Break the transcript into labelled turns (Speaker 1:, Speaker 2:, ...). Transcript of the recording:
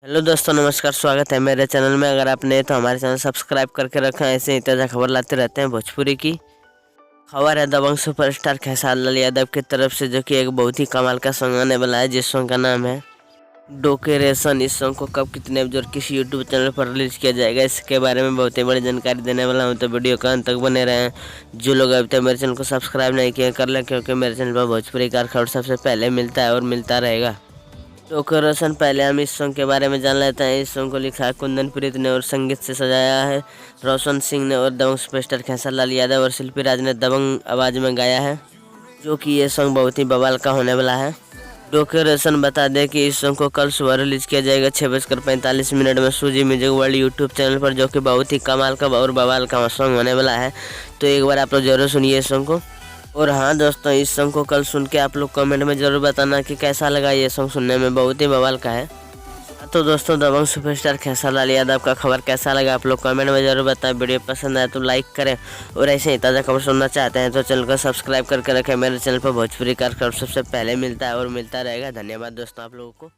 Speaker 1: Hello दोस्तों, नमस्कार। स्वागत है मेरे चैनल में। अगर आप नए तो हमारे चैनल सब्सक्राइब करके रखें। ऐसे ही ताज़ा खबर लाते रहते हैं भोजपुरी की। खबर है दबंग सुपरस्टार खेसारी लाल यादव की तरफ से, जो कि एक बहुत ही कमाल का सॉन्ग आने वाला है, जिस सॉन्ग का नाम है डोकेरेशन। इस सॉन्ग को कब, कितने बजे और किस यूट्यूब चैनल पर रिलीज किया जाएगा, इसके बारे में बहुत ही बड़ी जानकारी देने वाला हूँ। तो वीडियो का अंत तक बने रहें। जो लोग अभी तक मेरे चैनल को सब्सक्राइब नहीं किए कर लें, क्योंकि मेरे चैनल पर भोजपुरी का खबर सबसे पहले मिलता है और मिलता रहेगा। डेकोरेशन, पहले हम इस सॉन्ग के बारे में जान लेते हैं। इस सॉन्ग को लिखा है कुंदन प्रीत ने और संगीत से सजाया है रोशन सिंह ने, और दबंग सुपरस्टार खेसारी लाल यादव और शिल्पी राज ने दबंग आवाज़ में गाया है, जो कि ये सॉन्ग बहुत ही बवाल का होने वाला है। डेकोरेशन, बता दें कि इस सॉन्ग को कल सुबह रिलीज किया जाएगा 6:45 में सूजी म्यूजिक वर्ल्ड यूट्यूब चैनल पर, जो कि बहुत ही कमाल का और बवाल का सॉन्ग होने वाला है। तो एक बार आप लोग जरूर सुनिए इस सॉन्ग को। और हाँ दोस्तों, इस सॉन्ग को कल सुन के आप लोग कमेंट में ज़रूर बताना कि कैसा लगा। ये सॉन्ग सुनने में बहुत ही बवाल का है। तो दोस्तों, दबंग सुपरस्टार खेसारी लाल यादव का खबर कैसा लगा आप लोग कमेंट में ज़रूर बताएं। वीडियो पसंद आए तो लाइक करें, और ऐसे ही ताज़ा खबर सुनना चाहते हैं तो चैनल को सब्सक्राइब करके रखें। मेरे चैनल पर भोजपुरी का खबर सबसे पहले मिलता है और मिलता रहेगा। धन्यवाद दोस्तों आप लोगों को।